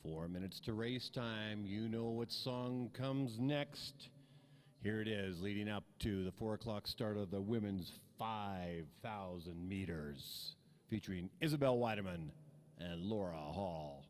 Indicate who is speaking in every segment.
Speaker 1: 4 minutes to race time. You know what song comes next. Here it is, leading up to the 4 o'clock start of the women's 5,000 meters, featuring Isabel Weidemann and Laura Hall.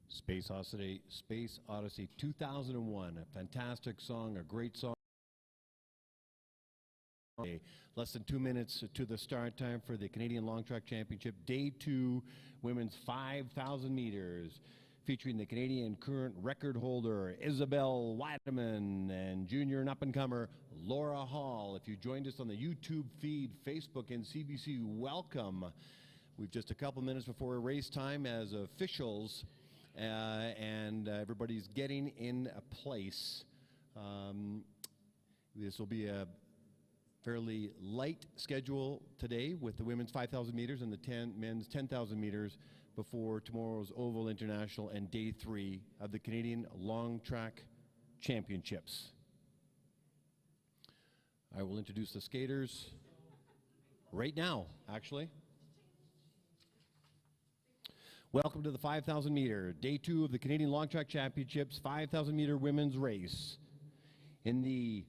Speaker 1: Space Odyssey 2001, a fantastic song, a great song. Less than 2 minutes to the start time for the Canadian Long Track Championship, Day 2, women's 5,000 meters, featuring the Canadian current record holder, Isabel Weidemann, and junior and up-and-comer, Laura Hall. If you joined us on the YouTube feed, Facebook, and CBC, welcome. We've just a couple minutes before race time as officials, and everybody's getting in a place. This will be a fairly light schedule today with the women's 5,000 meters and the men's 10,000 meters before tomorrow's Oval International and Day 3 of the Canadian Long Track Championships. I will introduce the skaters right now, actually. Welcome to the 5,000 meter, Day 2 of the Canadian Long Track Championships, 5,000 meter women's race. In the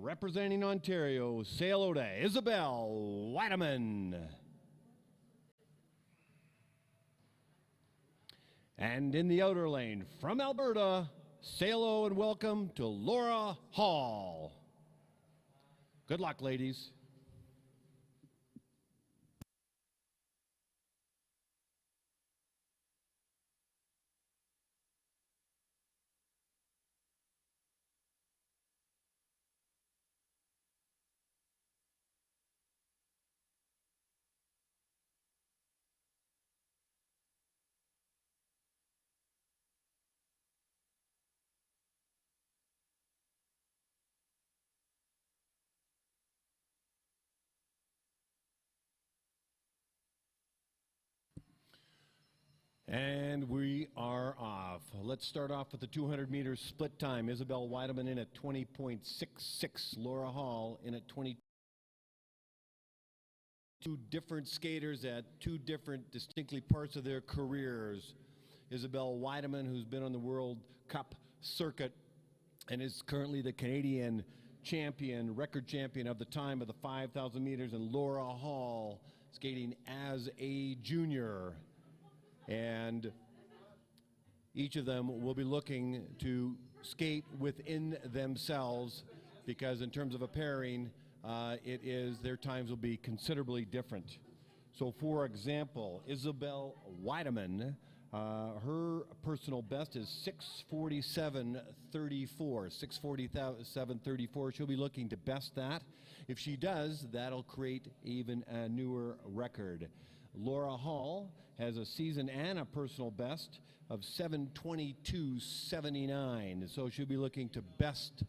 Speaker 1: representing Ontario, say hello to Isabel Weidemann. And in the outer lane, from Alberta, say hello and welcome to Laura Hall. Good luck, ladies. And we are off. Let's start off with the 200 meters split time. Isabel Weidemann in at 20.66. Laura Hall in at 22. Two different skaters at two different distinctly parts of their careers. Isabel Weidemann, who's been on the World Cup circuit and is currently the Canadian champion, record champion of the time of the 5,000 meters, and Laura Hall skating as a junior. And each of them will be looking to skate within themselves, because in terms of a pairing, their times will be considerably different. So for example, Isabel Weidemann, her personal best is 6:47.34. 6:47.34. She'll be looking to best that. If she does, that'll create even a newer record. Laura Hall has a season and a personal best of 7:22.79. So she'll be looking to best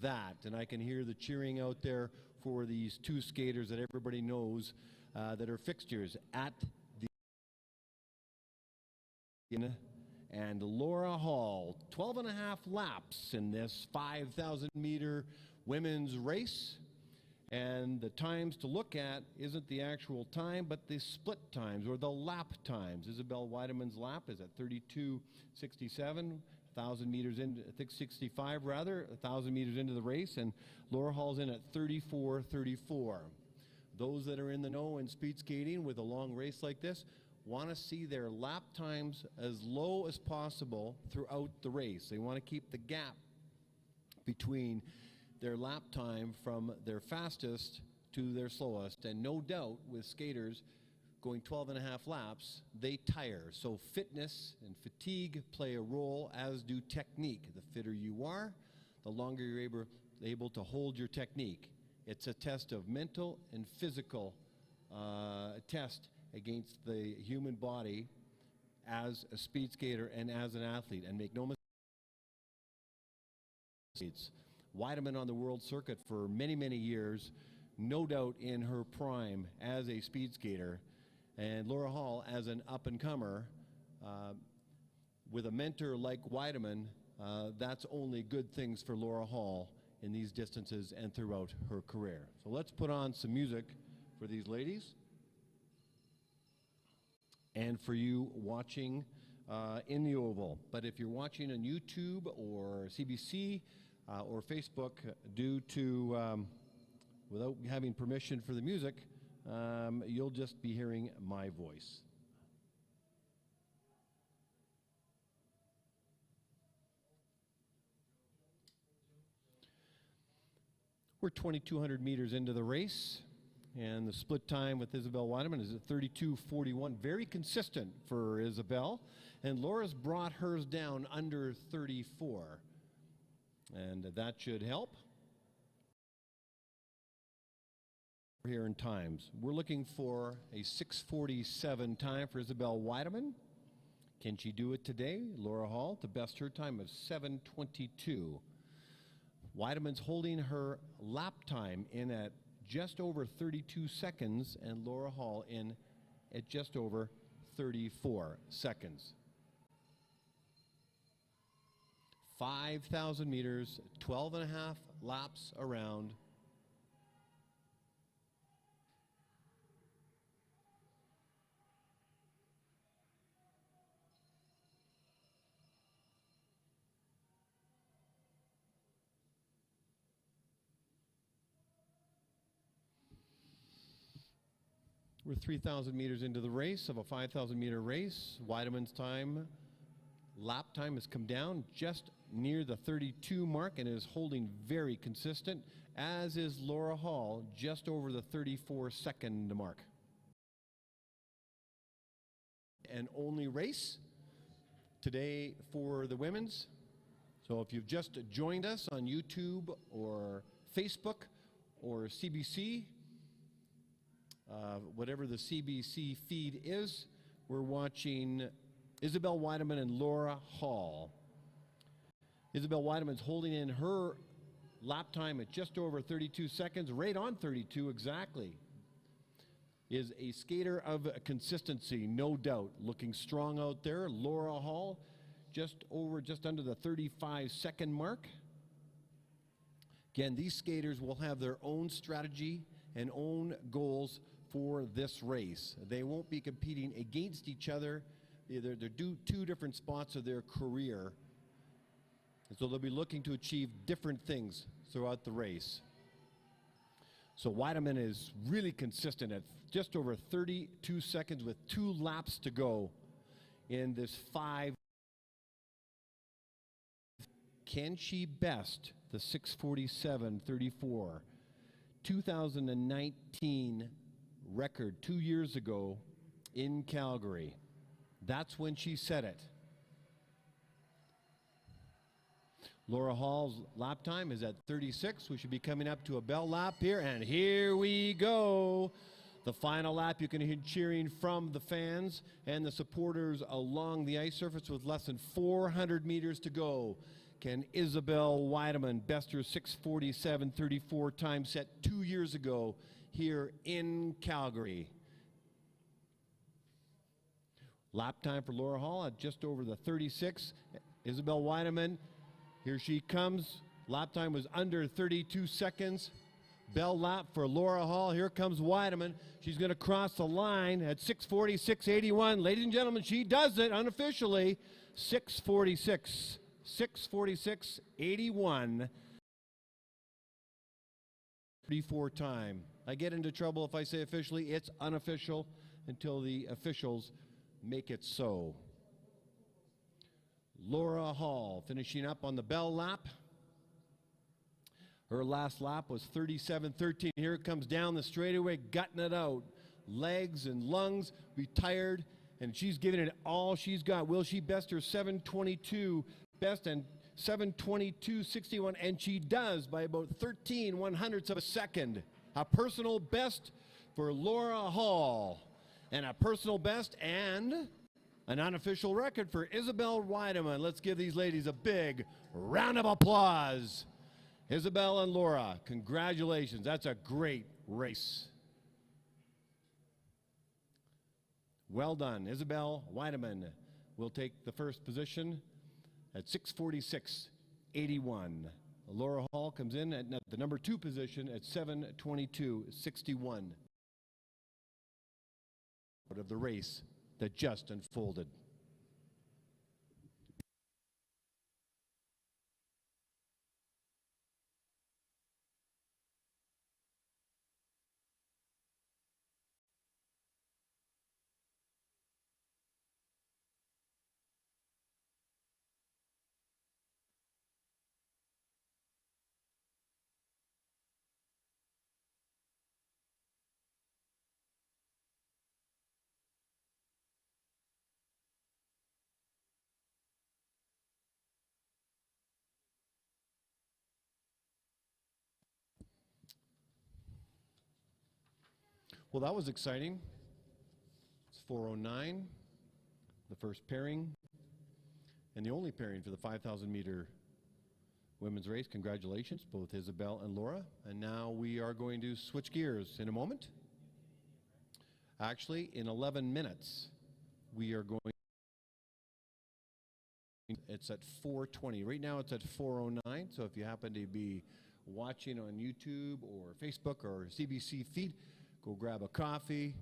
Speaker 1: that. And I can hear the cheering out there for these two skaters that everybody knows that are fixtures at the and Laura Hall, 12 and a half laps in this 5,000 meter women's race. And the times to look at isn't the actual time, but the split times or the lap times. Isabel Weidemann's lap is at 32:67, 1,000 meters in, I think 65 rather, 1,000 meters into the race, and Laura Hall's in at 34:34. Those that are in the know in speed skating with a long race like this want to see their lap times as low as possible throughout the race. They want to keep the gap between their lap time from their fastest to their slowest. And no doubt with skaters going 12 and a half laps, they tire. So fitness and fatigue play a role, as do technique. The fitter you are, the longer you're able to hold your technique. It's a test of mental and physical test against the human body as a speed skater and as an athlete. And make no mistakes, Weidemann on the world circuit for many, many years, no doubt in her prime as a speed skater, and Laura Hall as an up-and-comer. With a mentor like Weidemann, that's only good things for Laura Hall in these distances and throughout her career. So let's put on some music for these ladies. And for you watching in the Oval. But if you're watching on YouTube or CBC or Facebook, due to, without having permission for the music, you'll just be hearing my voice. We're 2,200 meters into the race. And the split time with Isabel Weidemann is at 32:41. Very consistent for Isabel. And Laura's brought hers down under 34. And that should help. Here in times. We're looking for a 6:47 time for Isabel Weidemann. Can she do it today? Laura Hall, to best her time of 7:22. Weidemann's holding her lap time in at just over 32 seconds, and Laura Hall in at just over 34 seconds. 5,000 meters, 12 and a half laps around. We're 3,000 meters into the race of a 5,000 meter race. Weidemann's time, lap time has come down just near the 32 mark and is holding very consistent, as is Laura Hall, just over the 34-second mark. And only race today for the women's. So if you've just joined us on YouTube or Facebook or CBC, whatever the CBC feed is, we're watching Isabel Weidemann and Laura Hall. Isabel Weidemann's holding in her lap time at just over 32 seconds, right on 32 exactly. Is a skater of consistency, no doubt. Looking strong out there. Laura Hall just under the 35-second mark. Again, these skaters will have their own strategy and own goals for this race. They won't be competing against each other. They're two different spots of their career. And so they'll be looking to achieve different things throughout the race. So Weidemann is really consistent at just over 32 seconds with 2 laps to go in this 5. Can she best the 6:47.34? 2019 record 2 years ago in Calgary. That's when she set it. Laura Hall's lap time is at 36. We should be coming up to a bell lap here, and here we go. The final lap. You can hear cheering from the fans and the supporters along the ice surface with less than 400 meters to go. Can Isabel Weidemann best her 6:47.34 time set 2 years ago here in Calgary? Lap time for Laura Hall at just over the 36. Isabel Weidemann, here she comes. Lap time was under 32 seconds. Bell lap for Laura Hall. Here comes Weidemann. She's going to cross the line at 6:46.81. Ladies and gentlemen, she does it unofficially. 6:46.81. 34 time. I get into trouble if I say officially. It's unofficial until the officials make it so. Laura Hall finishing up on the bell lap. Her last lap was 37.13. Here it comes down the straightaway, gutting it out. Legs and lungs retired, and she's giving it all she's got. Will she best her 7:22 best and 7:22.61? And she does by about 13/100ths of a second. A personal best for Laura Hall, and a personal best and an unofficial record for Isabel Weidemann. Let's give these ladies a big round of applause. Isabel and Laura, congratulations. That's a great race. Well done. Isabel Weidemann will take the first position at 6:46.81. Laura Hall comes in at the number 2 position at 7:22.61. Of the race that just unfolded. Well, that was exciting. It's 4:09, the first pairing, and the only pairing for the 5,000 meter women's race. Congratulations, both Isabel and Laura. And now we are going to switch gears in a moment. Actually, in 11 minutes, we are going. It's at 4:20. Right now it's at 4:09, so if you happen to be watching on YouTube or Facebook or CBC feed, go grab a coffee,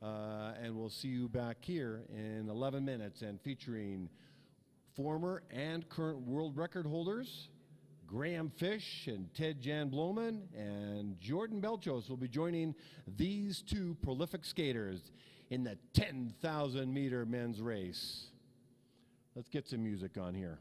Speaker 1: and we'll see you back here in 11 minutes, and featuring former and current world record holders, Graham Fish and Ted Jan Bloman, and Jordan Belchos will be joining these two prolific skaters in the 10,000 meter men's race. Let's get some music on here.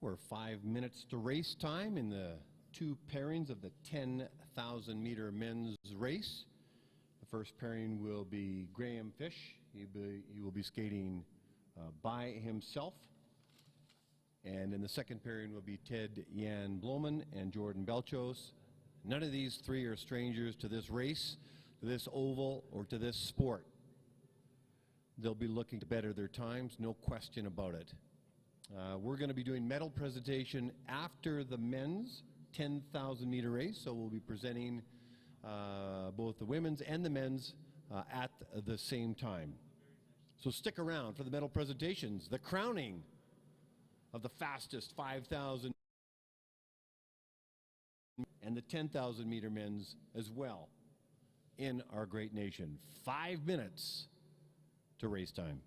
Speaker 1: We're 5 minutes to race time in the two pairings of the 10,000 meter men's race. The first pairing will be Graham Fish. He will be skating by himself. And in the second pairing will be Ted Jan Bloman and Jordan Belchos. None of these three are strangers to this race, to this oval, or to this sport. They'll be looking to better their times, no question about it. We're going to be doing medal presentation after the men's 10,000 meter race, so we'll be presenting both the women's and the men's at the same time. So stick around for the medal presentations, the crowning of the fastest 5,000 and the 10,000 meter men's as well in our great nation. 5 minutes to race time.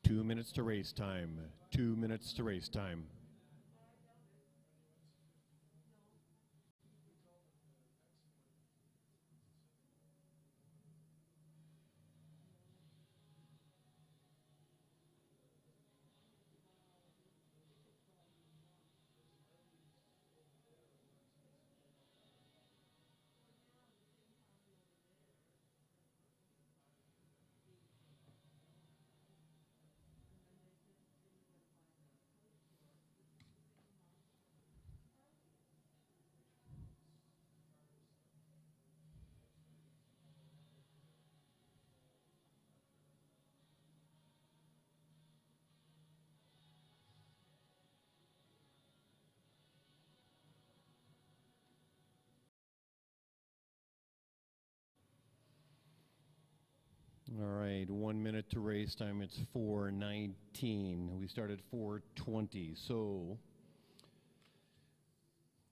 Speaker 1: Two minutes to race time. 2 minutes to race time. All right, 1 minute to race time. It's 4:19. We started 4:20. So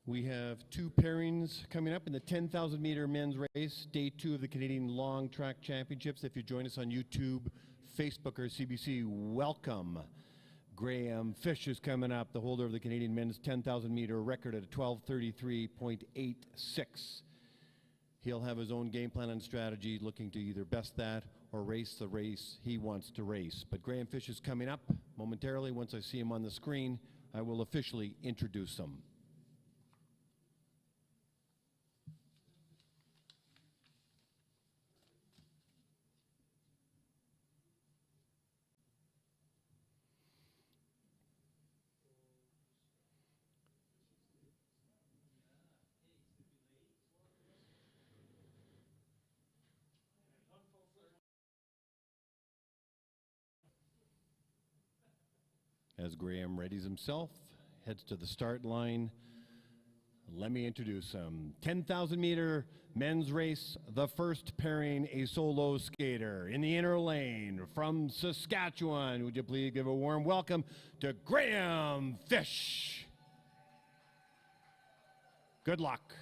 Speaker 1: we have two pairings coming up in the 10,000 meter men's race, day 2 of the Canadian Long Track Championships. If you join us on YouTube, Facebook, or CBC, welcome. Graham Fish is coming up, the holder of the Canadian men's 10,000 meter record at a 12:33.86. He'll have his own game plan and strategy, looking to either best that or race the race he wants to race. But Graham Fish is coming up momentarily. Once I see him on the screen, I will officially introduce him. As Graham readies himself, heads to the start line, let me introduce him. 10,000 meter men's race, the first pairing, a solo skater in the inner lane from Saskatchewan. Would you please give a warm welcome to Graham Fish. Good luck.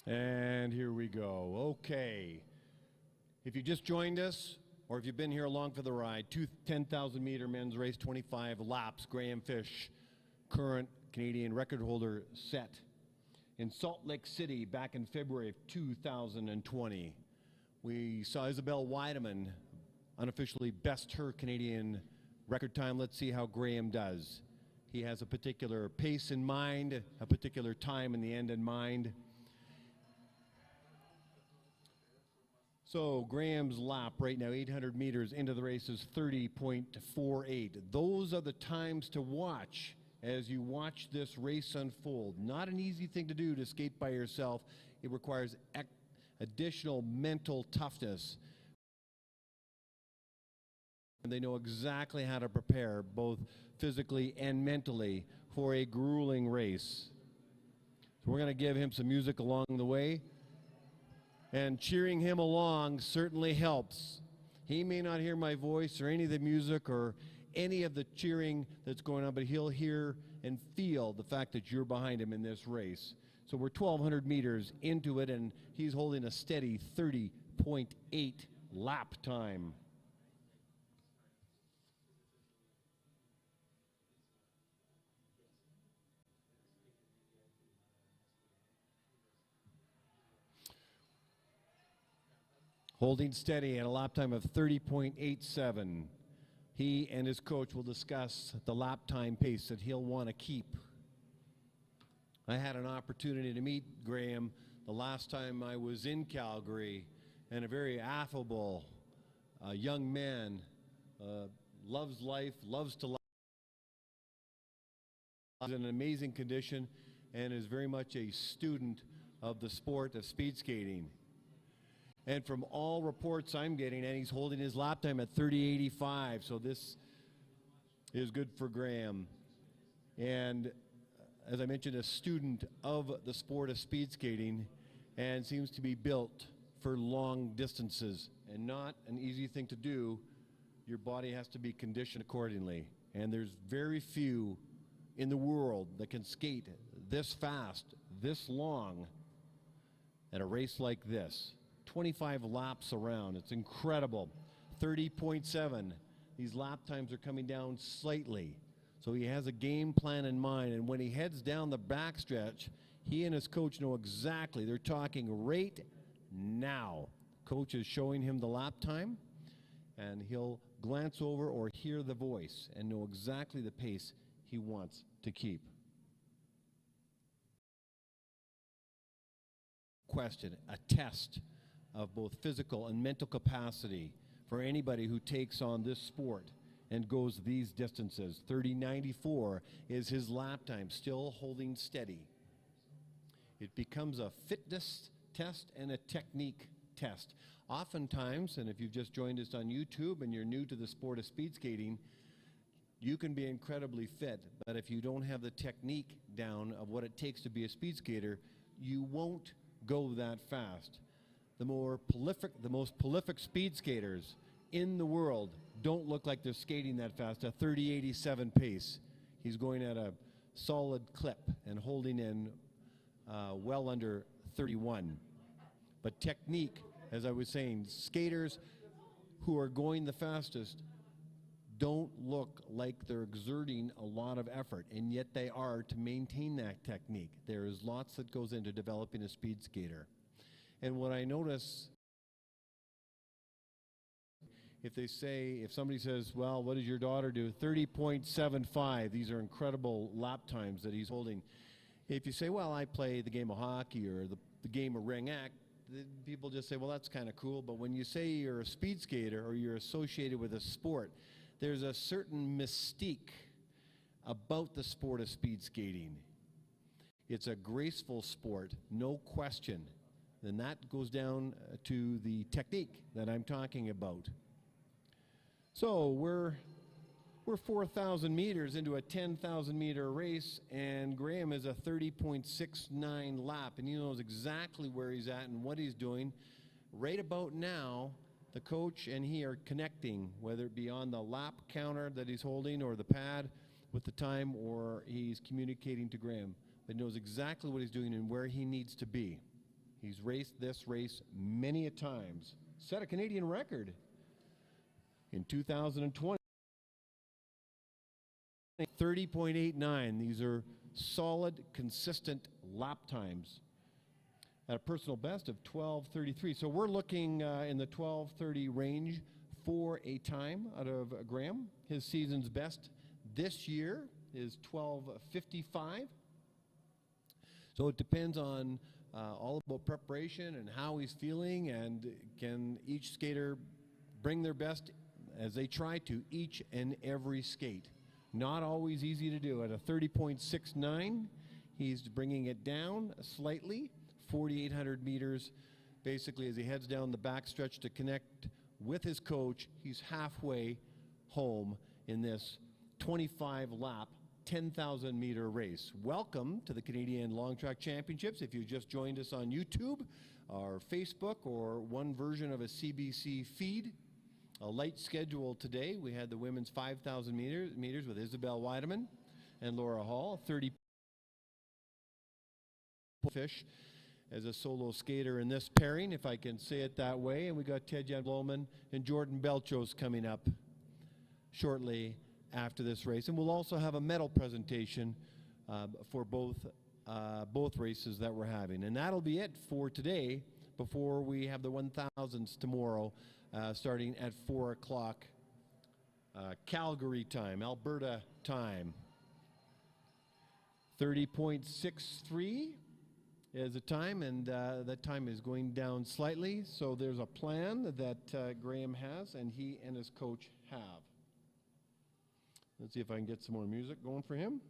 Speaker 1: And here we go. Okay. If you just joined us, or if you've been here along for the ride, 10,000 meter men's race, 25 laps, Graham Fish, current Canadian record holder, set in Salt Lake City back in February of 2020. We saw Isabel Weidemann unofficially best her Canadian record time. Let's see how Graham does. He has a particular pace in mind, a particular time in the end in mind. So Graham's lap right now, 800 meters into the race, is 30.48. Those are the times to watch as you watch this race unfold. Not an easy thing to do to skate by yourself. It requires additional mental toughness. And they know exactly how to prepare, both physically and mentally, for a grueling race. So we're going to give him some music along the way. And cheering him along certainly helps. He may not hear my voice or any of the music or any of the cheering that's going on, but he'll hear and feel the fact that you're behind him in this race. So we're 1,200 meters into it, and he's holding a steady 30.8 lap time. Holding steady at a lap time of 30.87. He and his coach will discuss the lap time pace that he'll want to keep. I had an opportunity to meet Graham the last time I was in Calgary, and a very affable young man, loves life, loves to laugh, is in an amazing condition, and is very much a student of the sport of speed skating. And from all reports I'm getting, and he's holding his lap time at 30.85, so this is good for Graham. And as I mentioned, a student of the sport of speed skating, and seems to be built for long distances, and not an easy thing to do. Your body has to be conditioned accordingly, and there's very few in the world that can skate this fast, this long, at a race like this. 25 laps around. It's incredible. 30.7. These lap times are coming down slightly. So he has a game plan in mind, and when he heads down the backstretch, he and his coach know exactly. They're talking right now. Coach is showing him the lap time, and he'll glance over or hear the voice and know exactly the pace he wants to keep. Question, a test of both physical and mental capacity for anybody who takes on this sport and goes these distances. 30.94 is his lap time, still holding steady. It becomes a fitness test and a technique test. Oftentimes, and if you've just joined us on YouTube and you're new to the sport of speed skating, you can be incredibly fit, but if you don't have the technique down of what it takes to be a speed skater, you won't go that fast. The most prolific speed skaters in the world don't look like they're skating that fast. A 30.87 pace. He's going at a solid clip and holding in well under 12:31. But technique, as I was saying, skaters who are going the fastest don't look like they're exerting a lot of effort, and yet they are to maintain that technique. There is lots that goes into developing a speed skater. And what I notice, if somebody says, well, what does your daughter do? 30.75. These are incredible lap times that he's holding. If you say, well, I play the game of hockey or the game of ring act, people just say, well, that's kind of cool. But when you say you're a speed skater or you're associated with a sport, there's a certain mystique about the sport of speed skating. It's a graceful sport, no question. And that goes down to the technique that I'm talking about. So we're 4,000 meters into a 10,000 meter race, and Graham is a 30.69 lap, and he knows exactly where he's at and what he's doing. Right about now, the coach and he are connecting, whether it be on the lap counter that he's holding or the pad with the time, or he's communicating to Graham. But he knows exactly what he's doing and where he needs to be. He's raced this race many a times. Set a Canadian record in 2020. 30.89. These are solid, consistent lap times at a personal best of 12:33. So we're looking in the 12:30 range for a time out of Graham. His season's best this year is 12:55. So it depends on all about preparation and how he's feeling, and can each skater bring their best as they try to each and every skate. Not always easy to do. At a 30.69, he's bringing it down slightly, 4,800 meters. Basically, as he heads down the backstretch to connect with his coach, he's halfway home in this 25-lap, 10,000 meter race. Welcome to the Canadian Long Track Championships. If you just joined us on YouTube, or Facebook, or one version of a CBC feed, a light schedule today. We had the women's 5,000 meters with Isabel Weidemann and Laura Hall, 30 fish as a solo skater in this pairing, if I can say it that way. And we got Ted Jan and Jordan Belchos coming up shortly after this race. And we'll also have a medal presentation for both races that we're having. And that'll be it for today before we have the 1,000s tomorrow, starting at 4 o'clock Calgary time, Alberta time. 30.63 is the time, and that time is going down slightly. So there's a plan that Graham has and he and his coach have. Let's see if I can get some more music going for him.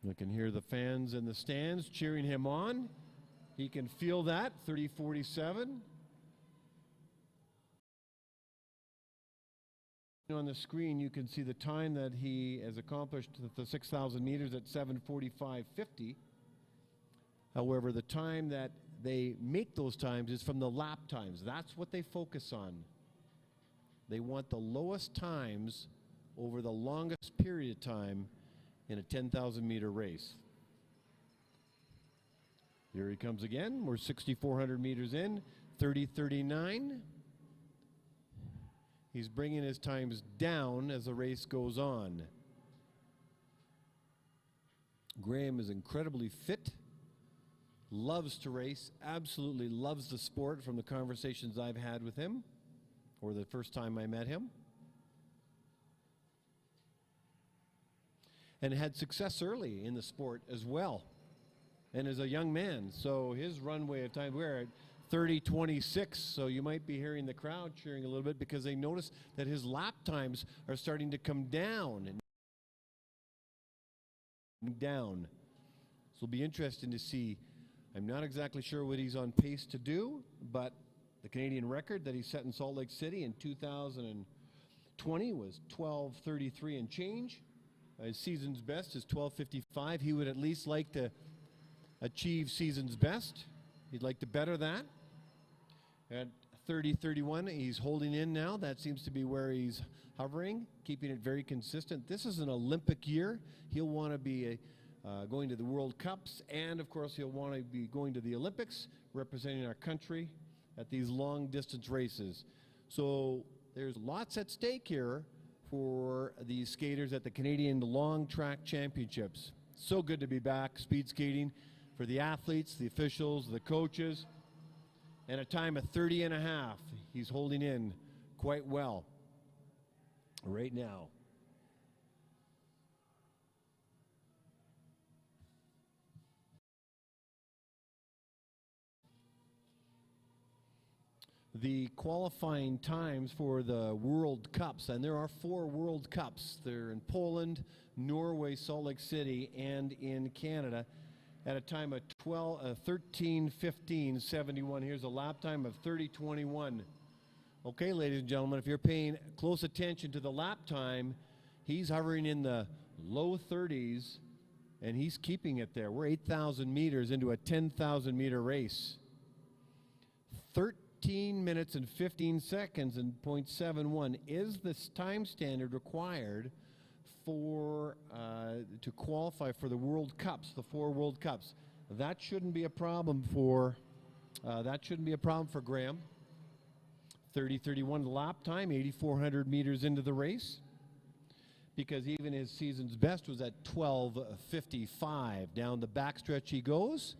Speaker 1: I can hear the fans in the stands cheering him on. He can feel that, 30:47. On the screen, you can see the time that he has accomplished the 6,000 meters at 7:45:50. However, the time that they make those times is from the lap times. That's what they focus on. They want the lowest times over the longest period of time in a 10,000 meter race. Here he comes again. We're 6,400 meters in, 30:39. He's bringing his times down as the race goes on. Graham is incredibly fit, loves to race, absolutely loves the sport from the conversations I've had with him, or the first time I met him. And had success early in the sport as well, and as a young man. So his runway of time, we're at 30:26, so you might be hearing the crowd cheering a little bit because they notice that his lap times are starting to come down. So it'll be interesting to see. I'm not exactly sure what he's on pace to do, but the Canadian record that he set in Salt Lake City in 2020 was 12:33 and change. His season's best is 12:55. He would at least like to achieve season's best. He'd like to better that. At 30-31, he's holding in now. That seems to be where he's hovering, keeping it very consistent. This is an Olympic year. He'll want to be going to the World Cups, and of course he'll want to be going to the Olympics, representing our country at these long distance races. So there's lots at stake here for these skaters at the Canadian Long Track Championships. So good to be back speed skating for the athletes, the officials, the coaches, and a time of 30.5. He's holding in quite well right now. The qualifying times for the World Cups, and there are 4 World Cups. They're in Poland, Norway, Salt Lake City, and in Canada at a time of 13:15:71. Here's a lap time of 30:21. Okay, ladies and gentlemen, if you're paying close attention to the lap time, he's hovering in the low 30s, and he's keeping it there. We're 8,000 meters into a 10,000 meter race. 13 minutes and 15 seconds and .71 is the time standard required for to qualify for the World Cups, the 4 World Cups. That shouldn't be a problem for Graham. 30:31 lap time, 8,400 meters into the race, because even his season's best was at 12:55. Down the backstretch he goes.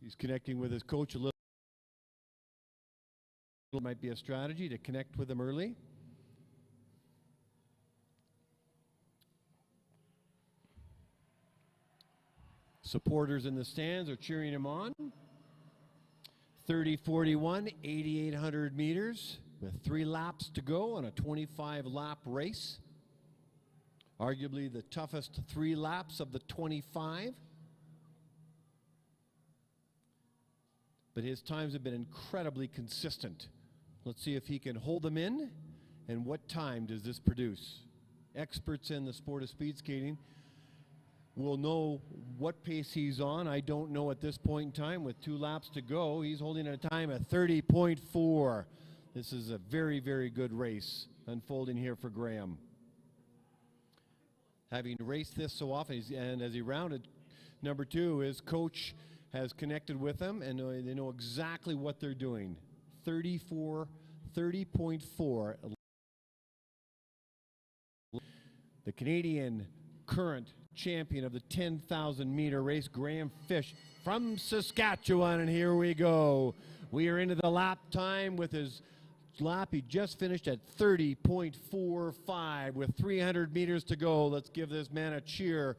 Speaker 1: He's connecting with his coach a little. Might be a strategy to connect with him early. Supporters in the stands are cheering him on. 30:41, 8,800 meters with 3 laps to go on a 25-lap race. Arguably the toughest 3 laps of the 25. But his times have been incredibly consistent. Let's see if he can hold them in, and what time does this produce? Experts in the sport of speed skating will know what pace he's on. I don't know at this point in time. With 2 laps to go, he's holding a time of 30.4. This is a very, very good race unfolding here for Graham. Having raced this so often, and as he rounded number 2, his coach has connected with him, and they know exactly what they're doing. 30.4. The Canadian current champion of the 10,000 meter race, Graham Fish from Saskatchewan, and here we go. We are into the lap time with his lap. He just finished at 30.45 with 300 meters to go. Let's give this man a cheer.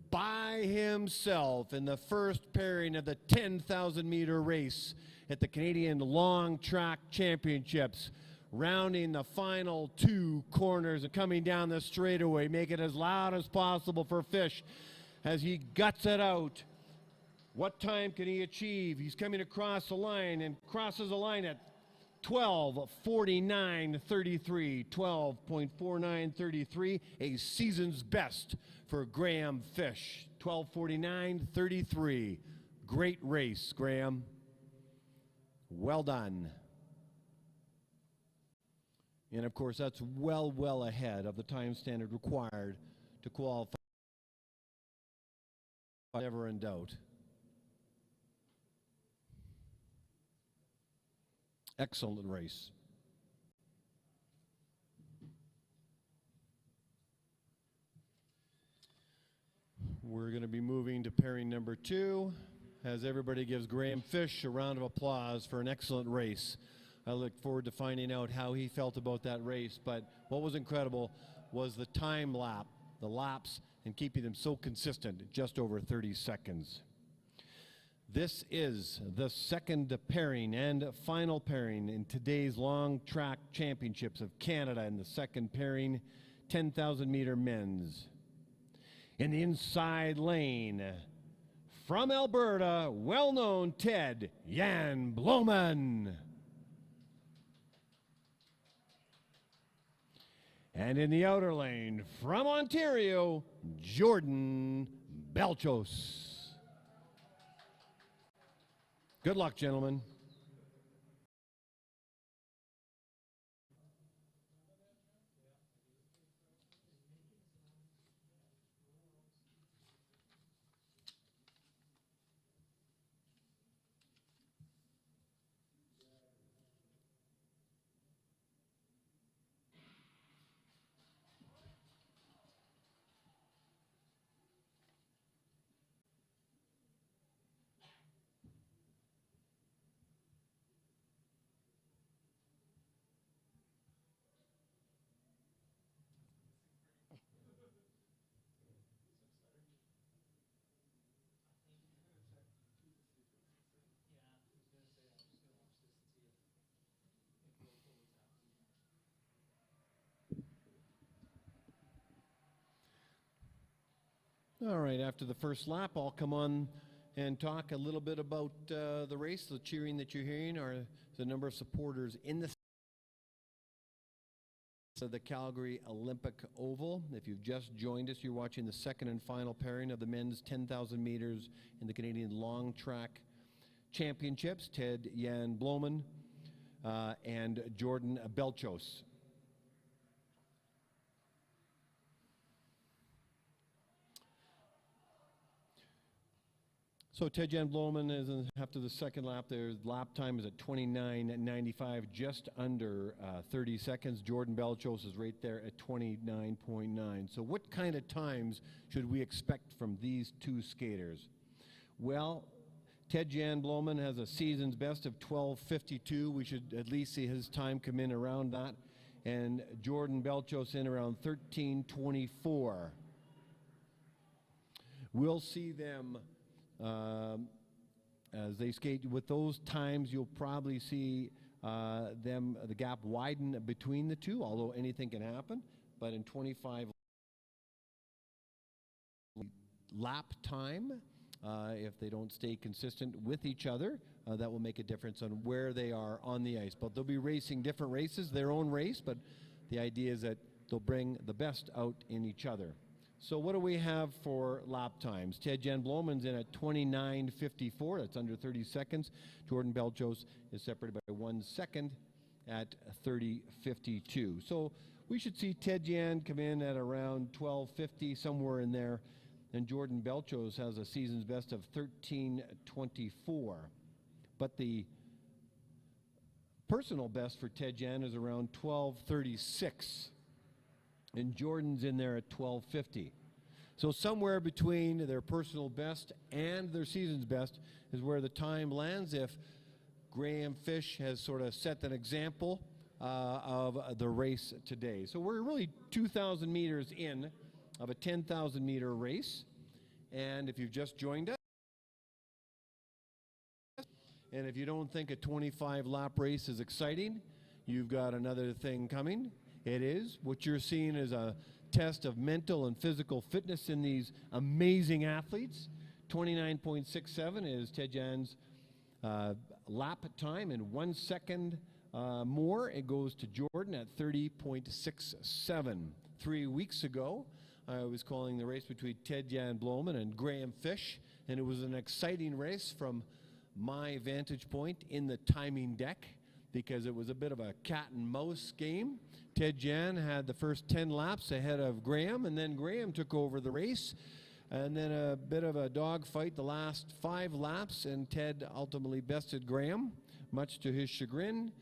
Speaker 1: By himself in the first pairing of the 10,000 meter race at the Canadian Long Track Championships, rounding the final 2 corners and coming down the straightaway. Make it as loud as possible for Fish as he guts it out. What time can he achieve? He's coming across the line and crosses the line at 12:49.33, 12.4933, a season's best for Graham Fish. 12:49.33. Great race, Graham. Well done. And of course, that's well ahead of the time standard required to qualify. Never in doubt. Excellent race. We're going to be moving to pairing number 2 as everybody gives Graham Fish a round of applause for an excellent race. I look forward to finding out how he felt about that race, but what was incredible was the time lap, the laps, and keeping them so consistent, just over 30 seconds. This is the second pairing and final pairing in today's Long Track Championships of Canada, in the second pairing, 10,000 meter men's. In the inside lane, from Alberta, well-known Ted Jan Bloman. And in the outer lane, from Ontario, Jordan Belchos. Good luck, gentlemen. All right, after the first lap, I'll come on and talk a little bit about the race. The cheering that you're hearing are the number of supporters in the Calgary Olympic Oval. If you've just joined us, you're watching the second and final pairing of the men's 10,000 meters in the Canadian long track championships. Ted Jan Bloemen and Jordan Belchos. So Ted Jan Bloemen is after the second lap. Their lap time is at 29.95, just under 30 seconds. Jordan Belchos is right there at 29.9. So what kind of times should we expect from these two skaters? Well, Ted Jan Bloemen has a season's best of 12:52. We should at least see his time come in around that. And Jordan Belchos in around 13:24. We'll see them as they skate with those times. You'll probably see the gap widen between the two, although anything can happen. But in 25 lap time, if they don't stay consistent with each other, that will make a difference on where they are on the ice. But they'll be racing different races, their own race, but the idea is that they'll bring the best out in each other. So what do we have for lap times? Ted Jan Bloemen's in at 29:54. That's under 30 seconds. Jordan Belchos is separated by 1 second at 30:52. So we should see Ted Jan come in at around 12:50, somewhere in there. And Jordan Belchos has a season's best of 13:24. But the personal best for Ted Jan is around 12:36. And Jordan's in there at 12:50. So somewhere between their personal best and their season's best is where the time lands if Graham Fish has sort of set an example of the race today. So we're really 2,000 meters in of a 10,000 meter race. And if you've just joined us, and if you don't think a 25 lap race is exciting, you've got another thing coming. It is. What you're seeing is a test of mental and physical fitness in these amazing athletes. 29.67 is Ted Jan's lap time, and 1 second more it goes to Jordan at 30.67. 3 weeks ago, I was calling the race between Ted Jan Bloemen and Graham Fish, and it was an exciting race from my vantage point in the timing deck, because it was a bit of a cat and mouse game. Ted Jan had the first 10 laps ahead of Graham, and then Graham took over the race, and then a bit of a dogfight the last 5 laps, and Ted ultimately bested Graham, much to his chagrin,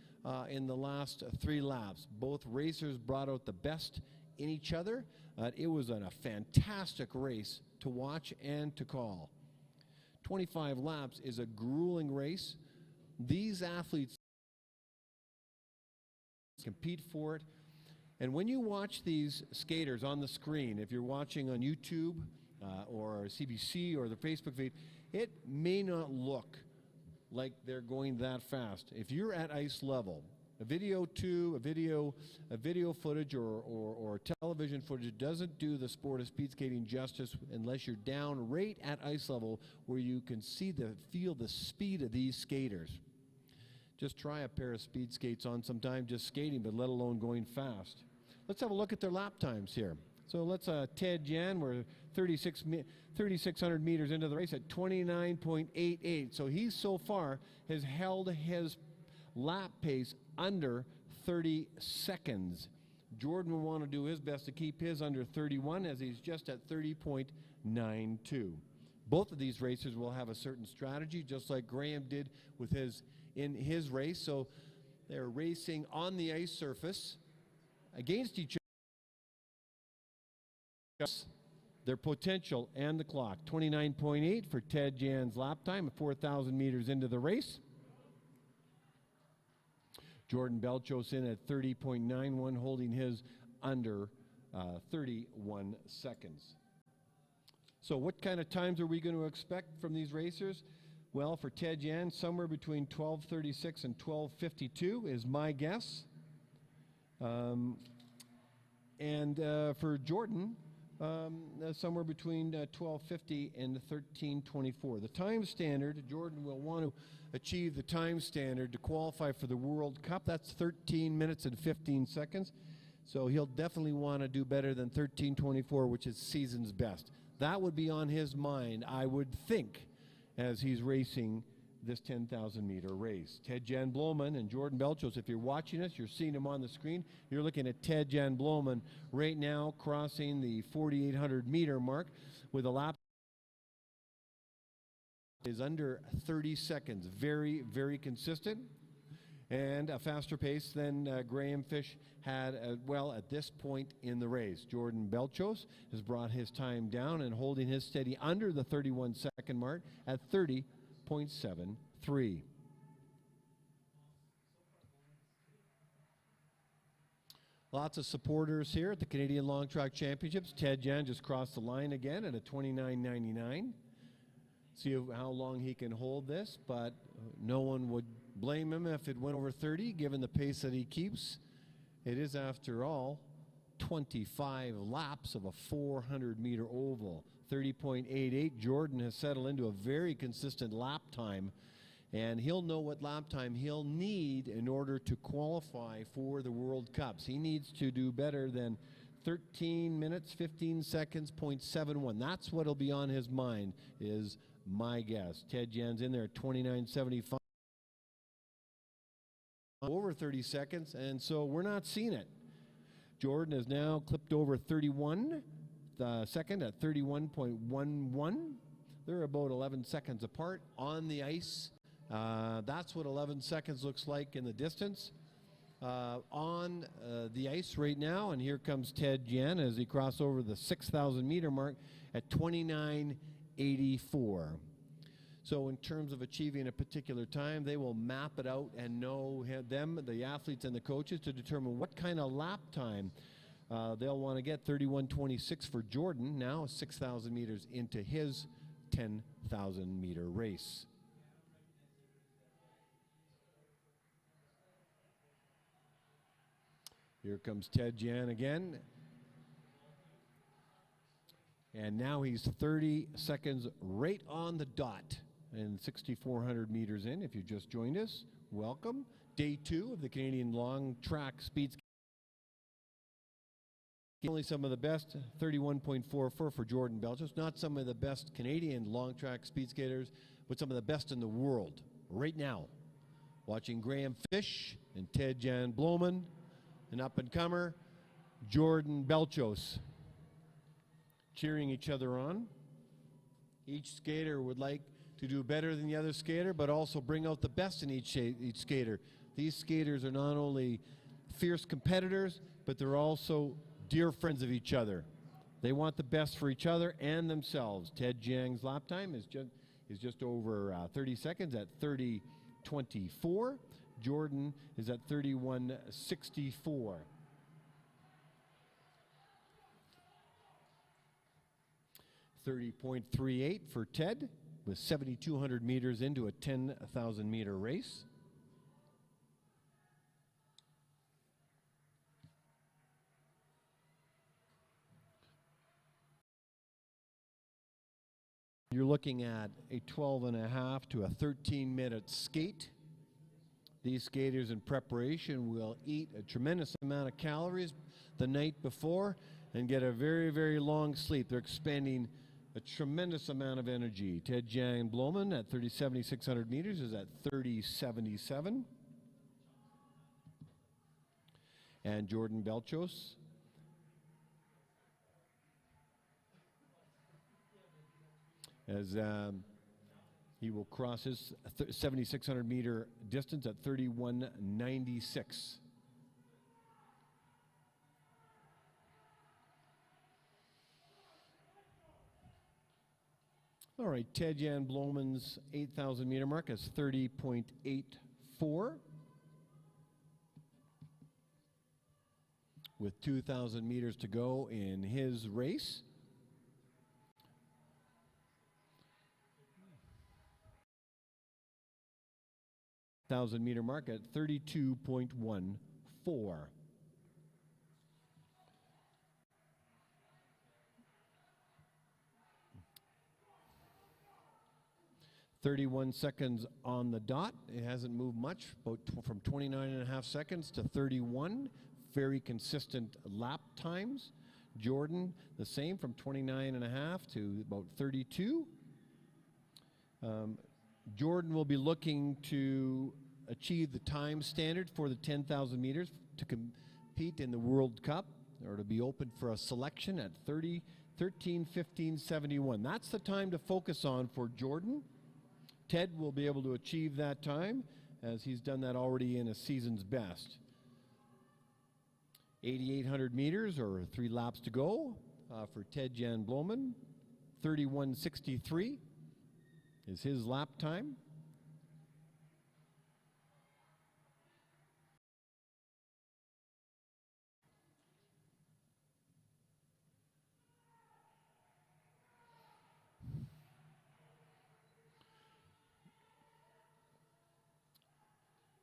Speaker 1: in the last 3 laps. Both racers brought out the best in each other. It was a fantastic race to watch and to call. 25 laps is a grueling race. These athletes compete for it. And when you watch these skaters on the screen, if you're watching on YouTube or CBC or the Facebook feed, it may not look like they're going that fast. If you're at ice level, a video footage or television footage doesn't do the sport of speed skating justice unless you're down right at ice level where you can feel the speed of these skaters. Just try a pair of speed skates on sometime, just skating, but let alone going fast. Let's have a look at their lap times here. So let's Ted Jan, we're 3,600 meters into the race at 29.88. So he so far has held his lap pace under 30 seconds. Jordan will want to do his best to keep his under 31, as he's just at 30.92. Both of these racers will have a certain strategy, just like Graham did with in his race. So they're racing on the ice surface against each other. Their potential and the clock. 29.8 for Ted Jan's lap time, 4,000 meters into the race. Jordan Belchos in at 30.91, holding his under 31 seconds. So what kind of times are we going to expect from these racers? Well, for Ted Jan, somewhere between 12:36 and 12:52 is my guess. And for Jordan, somewhere between 12:50 and 13:24. The time standard, Jordan will want to achieve the time standard to qualify for the World Cup. That's 13 minutes and 15 seconds. So he'll definitely want to do better than 13:24, which is season's best. That would be on his mind, I would think, as he's racing this 10,000-meter race. Ted-Jan Bloemen and Jordan Belchos, if you're watching us, you're seeing him on the screen. You're looking at Ted-Jan Bloemen right now crossing the 4,800-meter mark with a lap is under 30 seconds. Very, very consistent and a faster pace than Graham Fish had well at this point in the race. Jordan Belchos has brought his time down and holding his steady under the 31-second mark at 30.73. Lots of supporters here at the Canadian Long Track Championships. Ted Jan just crossed the line again at a 29.99. See how long he can hold this, but no one would blame him if it went over 30, given the pace that he keeps. It is, after all, 25 laps of a 400-meter oval. 30.88. Jordan has settled into a very consistent lap time, and he'll know what lap time he'll need in order to qualify for the World Cups. He needs to do better than 13 minutes, 15 seconds, .71. That's what'll be on his mind, is my guess. Ted Jan's in there at 29.75. Over 30 seconds, and so we're not seeing it. Jordan has now clipped over 31 second at 31.11. They're about 11 seconds apart on the ice. That's what 11 seconds looks like in the distance. On the ice right now, and here comes Ted Jan as he crosses over the 6,000-meter mark at 29.84. So in terms of achieving a particular time, they will map it out and know them, the athletes and the coaches, to determine what kind of lap time they'll want to get. 31.26 for Jordan, now 6,000 meters into his 10,000-meter race. Here comes Ted Jan again. And now he's 30 seconds right on the dot. And 6,400 meters in. If you just joined us, welcome. Day 2 of the Canadian Long Track Speed. Only some of the best, 31.44 for Jordan Belchos. Not some of the best Canadian long track speed skaters, but some of the best in the world right now. Watching Graham Fish and Ted-Jan Bloemen, an up-and-comer, Jordan Belchos, cheering each other on. Each skater would like to do better than the other skater, but also bring out the best in each skater. These skaters are not only fierce competitors, but they're also dear friends of each other. They want the best for each other and themselves. Ted Jiang's lap time is just over 30 seconds at 30.24. Jordan is at 31.64. .38 for Ted, with 7,200 meters into a 10,000-meter race. You're looking at a 12.5 to a 13-minute skate. These skaters in preparation will eat a tremendous amount of calories the night before and get a very, very long sleep. They're expending a tremendous amount of energy. Ted-Jan Bloemen at 7,600 meters is at 30.77. And Jordan Belchos as he will cross his 7,600 meter distance at 31.96. All right, Ted-Jan Bloemen's 8,000 meter mark is 30.84. With 2,000 meters to go in his race. Meter mark at 32.14. 31 seconds on the dot. It hasn't moved much, about from 29.5 seconds to 31. Very consistent lap times. Jordan, the same, from 29.5 to about 32. Jordan will be looking to achieve the time standard for the 10,000 meters to compete in the World Cup, or to be open for a selection at 13:15:71. That's the time to focus on for Jordan. Ted will be able to achieve that time, as he's done that already in a season's best. 8,800 meters, or 3 laps to go for Ted Jan Bloemen. 31:63 is his lap time.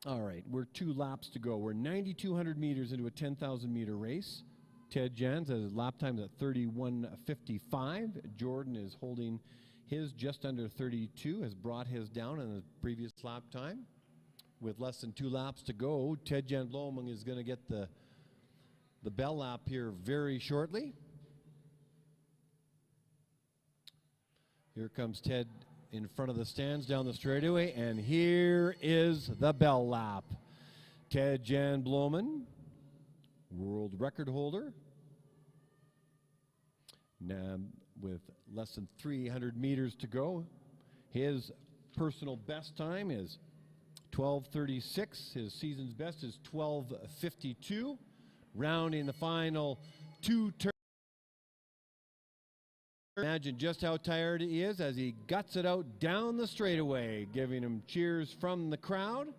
Speaker 1: All right, we're 2 laps to go. We're 9,200 meters into a 10,000 meter race. Ted Jans has his lap time at 31:55. Jordan is holding his just under 32, has brought his down in the previous lap time. With less than 2 laps to go, Ted Jan Bloemen is going to get the bell lap here very shortly. Here comes Ted in front of the stands down the straightaway, and here is the bell lap. Ted Jan Bloemen, world record holder, now with less than 300 meters to go. His personal best time is 12:36. His season's best is 12:52. Rounding the final 2 turns. Imagine just how tired he is as he guts it out down the straightaway, giving him cheers from the crowd.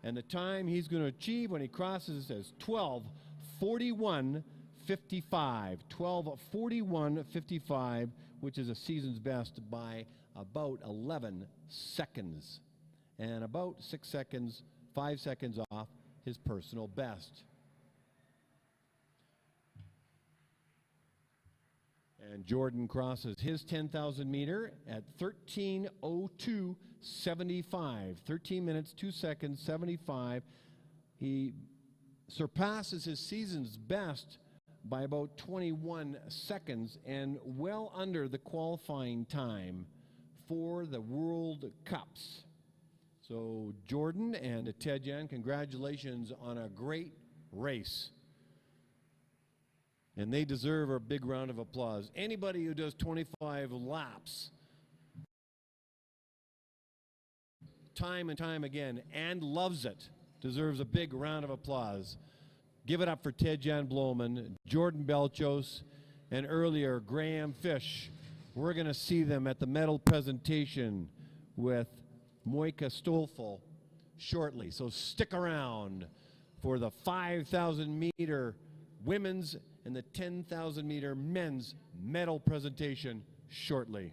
Speaker 1: And the time he's going to achieve when he crosses is 12:41:55. 12:41:55, which is a season's best by about 11 seconds. And about 6 seconds, 5 seconds off his personal best. And Jordan crosses his 10,000 meter at 13:02:75. 13 minutes, 2 seconds, 75. He surpasses his season's best by about 21 seconds and well under the qualifying time for the World Cups. So Jordan and Ted Jan, congratulations on a great race. And they deserve a big round of applause. Anybody who does 25 laps, time and time again, and loves it, deserves a big round of applause. Give it up for Ted Jan Bloemen, Jordan Belchos, and earlier Graham Fish. We're going to see them at the medal presentation with Moika Stolfel shortly. So stick around for the 5,000 meter women's and the 10,000 meter men's medal presentation shortly.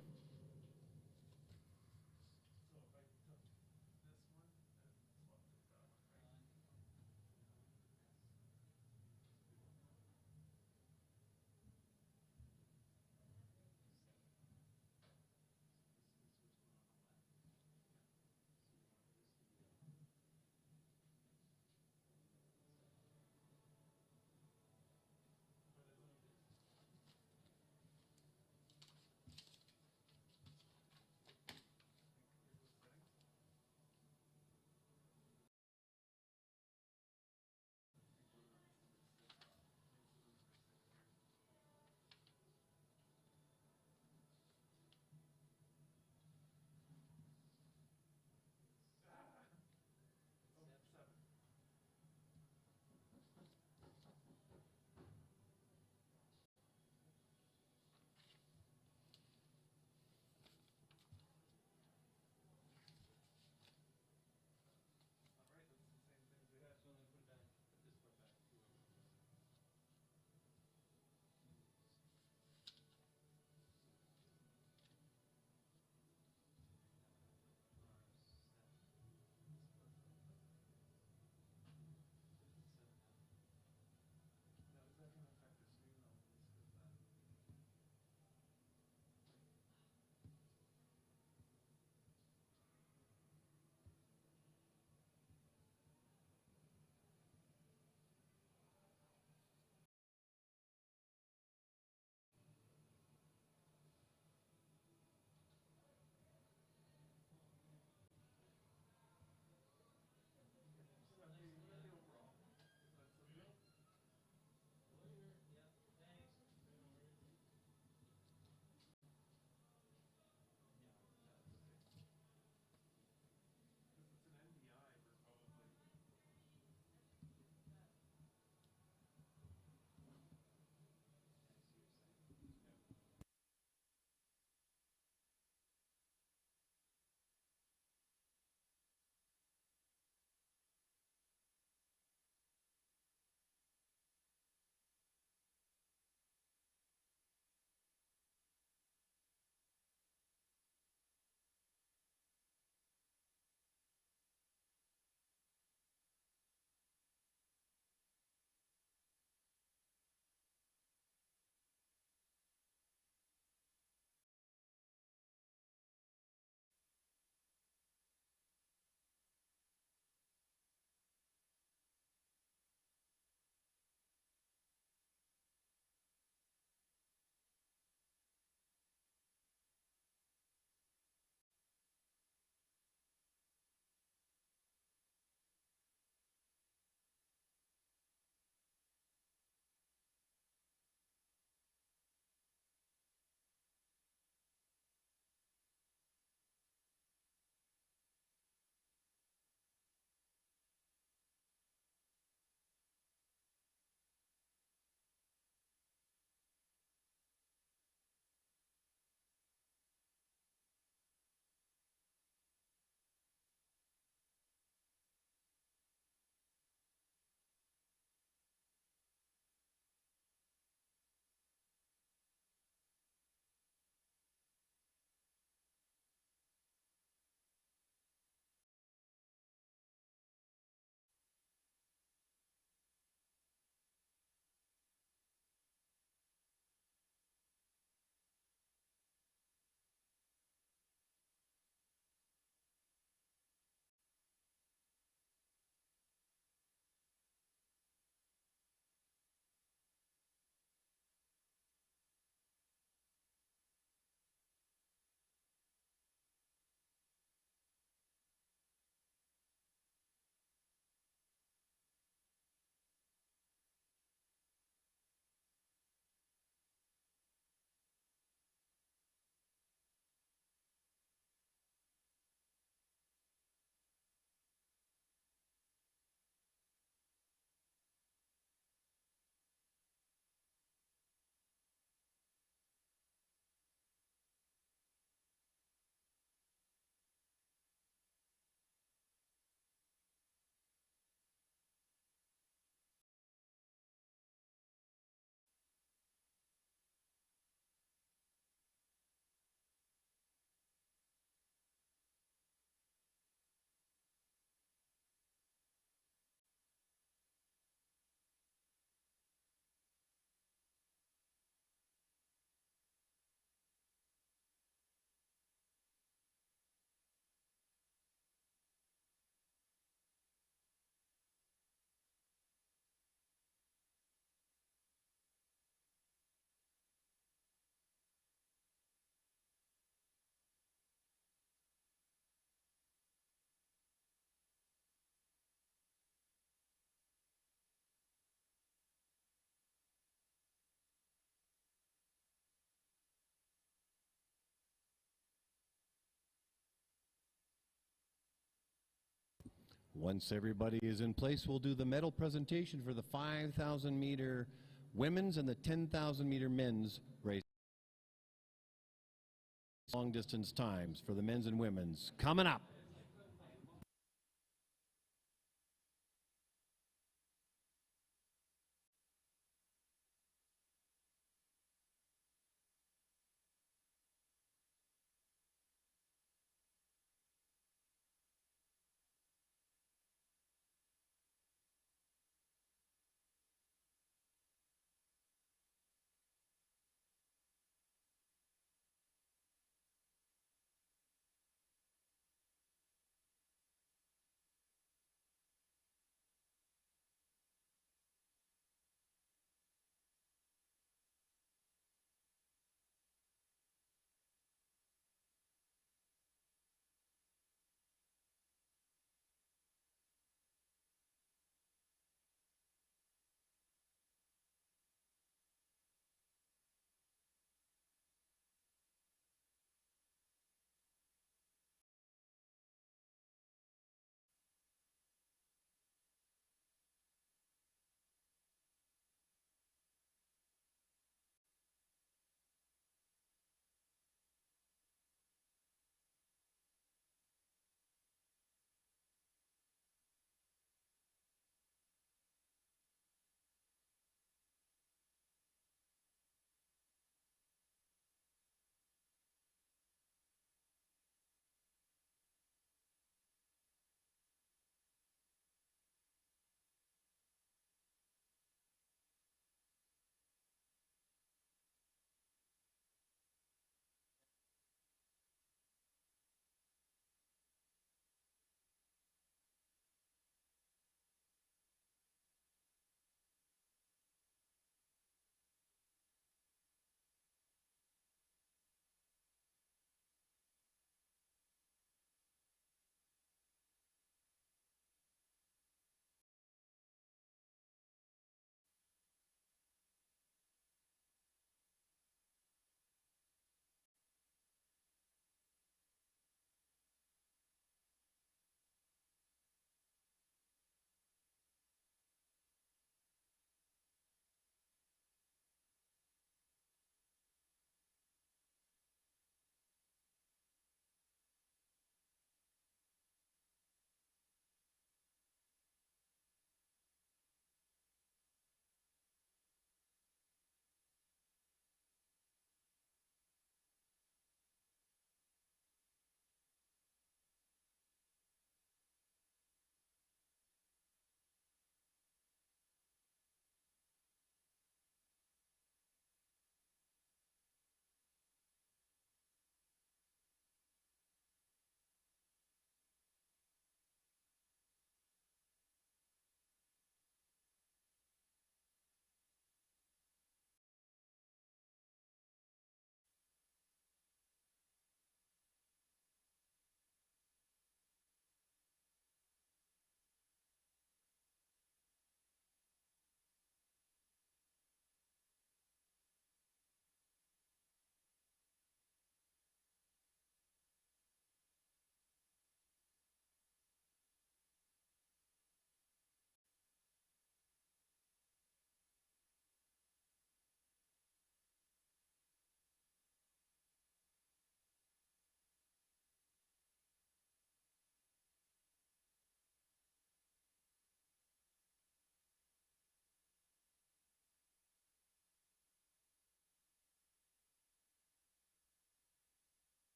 Speaker 1: Once everybody is in place, we'll do the medal presentation for the 5,000 meter women's and the 10,000 meter men's race. Long distance times for the men's and women's coming up.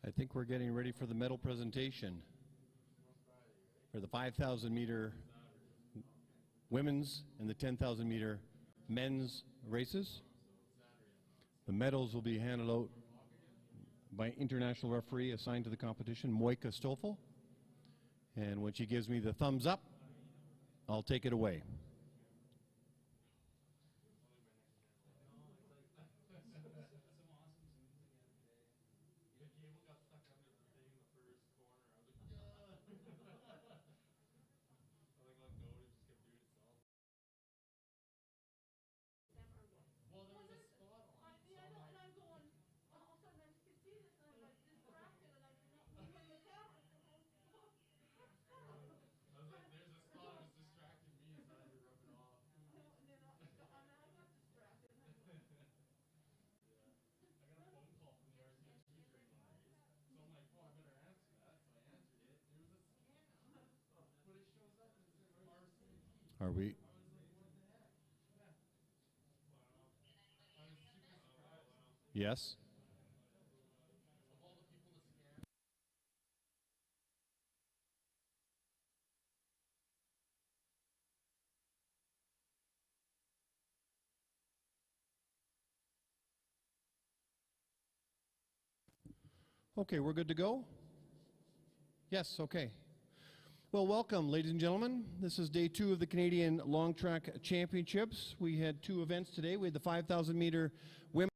Speaker 1: I think we're getting ready for the medal presentation for the 5,000 meter women's and the 10,000 meter men's races. The medals will be handed out by international referee assigned to the competition, Moika Stoffel. And when she gives me the thumbs up, I'll take it away. Are we? Yes. Okay, we're good to go? Yes, okay. Well, welcome, ladies and gentlemen. This is day 2 of the Canadian Long Track Championships. We had 2 events today. We had the 5,000 meter women's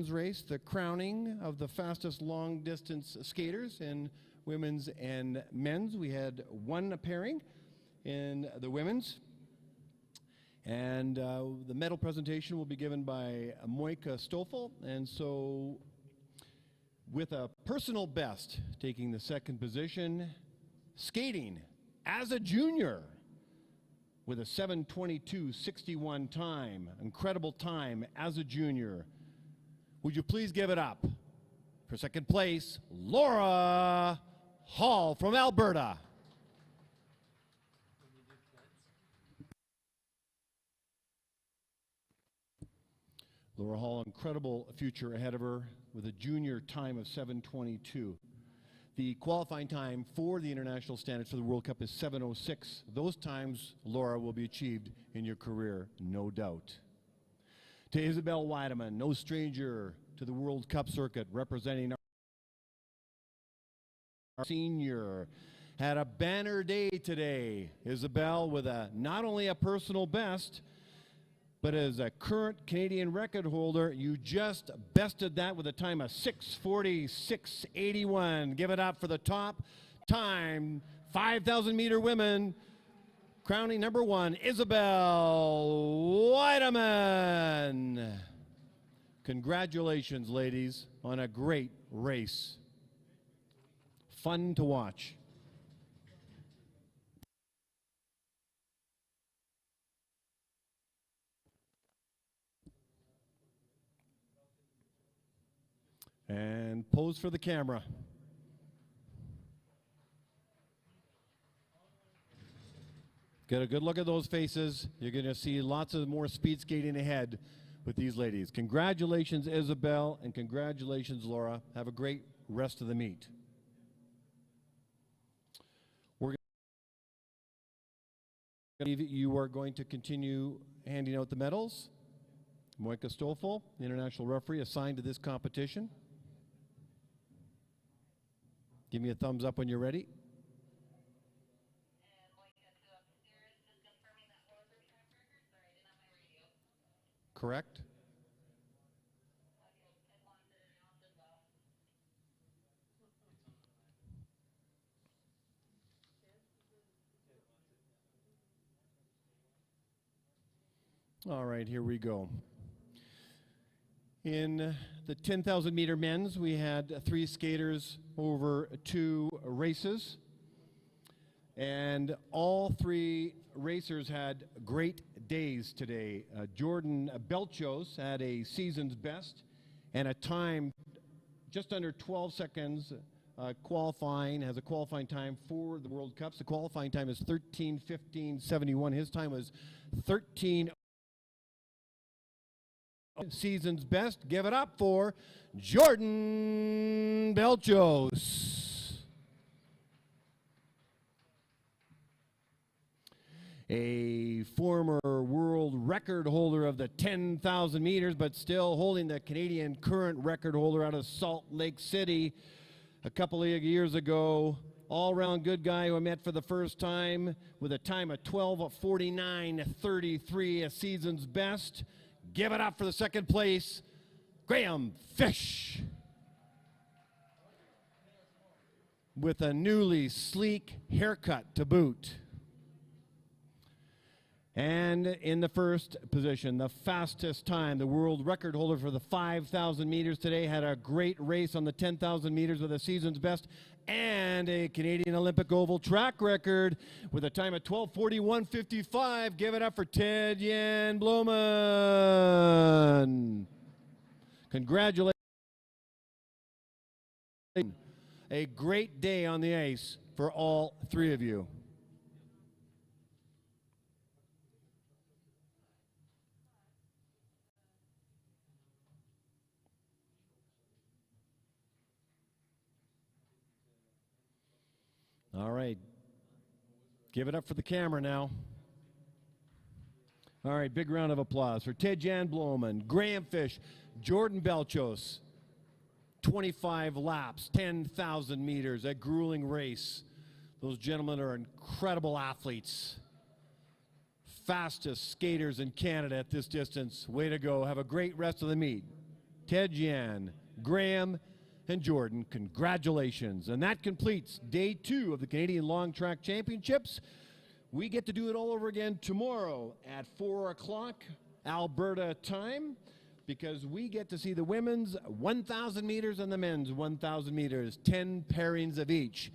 Speaker 1: race, the crowning of the fastest long distance skaters in women's and men's. We had 1 pairing in the women's. And the medal presentation will be given by Moika Stoffel. And so, with a personal best, taking the 2nd position, skating as a junior with a 7:22:61 time, incredible time as a junior. Would you please give it up for 2nd place, Laura Hall from Alberta. Laura Hall, incredible future ahead of her with a junior time of 7:22. The qualifying time for the international standards for the World Cup is 7:06. Those times, Laura, will be achieved in your career, no doubt. To Isabel Weidemann, no stranger to the World Cup circuit, representing our senior. Had a banner day today, Isabel, with not only a personal best, but as a current Canadian record holder, you just bested that with a time of 6:46:81. Give it up for the top time, 5,000 meter women, crowning number 1, Isabel Weidemann. Congratulations, ladies, on a great race. Fun to watch. And pose for the camera. Get a good look at those faces. You're going to see lots of more speed skating ahead with these ladies. Congratulations, Isabel, and congratulations, Laura. Have a great rest of the meet. You are going to continue handing out the medals. Moika Stoffel, the international referee assigned to this competition. Give me a thumbs up when you're ready. Correct. All right, here we go. In the 10,000 meter men's, we had 3 skaters over 2 races. And all 3 racers had great days today. Jordan Belchos had a season's best and a time just under 12 seconds qualifying, has a qualifying time for the World Cups. The qualifying time is 13:15:71. His time was 13. Season's best. Give it up for Jordan Belchos. a former world record holder of the 10,000 meters, but still holding the Canadian current record holder out of Salt Lake City a couple of years ago. All-round good guy who I met for the first time with a time of 12:49:33, a season's best. Give it up for the second place, Graham Fish, with a newly sleek haircut to boot. And in the first position, the fastest time, the world record holder for the 5,000 meters today, had a great race on the 10,000 meters with a season's best and a Canadian Olympic oval track record with a time of 12:41:55. Give it up for Ted-Jan Bloemen. Congratulations. A great day on the ice for all three of you. All right. Give it up for the camera now. All right, big round of applause for Ted-Jan Bloemen, Graham Fish, Jordan Belchos. 25 laps, 10,000 meters, a grueling race. Those gentlemen are incredible athletes. Fastest skaters in Canada at this distance. Way to go. Have a great rest of the meet. Ted-Jan, Graham, and Jordan, congratulations. And that completes day 2 of the Canadian Long Track Championships. We get to do it all over again tomorrow at 4 o'clock Alberta time, because we get to see the women's 1,000 meters and the men's 1,000 meters, 10 pairings of each.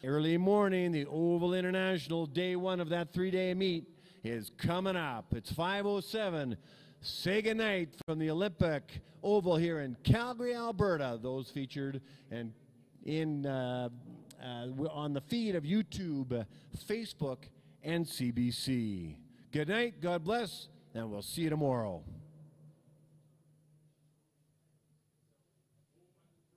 Speaker 1: Early morning, the Oval International, day 1 of that 3-day meet is coming up. It's 5:07. Say goodnight from the Olympic Oval here in Calgary, Alberta. Those featured and on the feed of YouTube, Facebook, and CBC. Good night, God bless, and we'll see you tomorrow.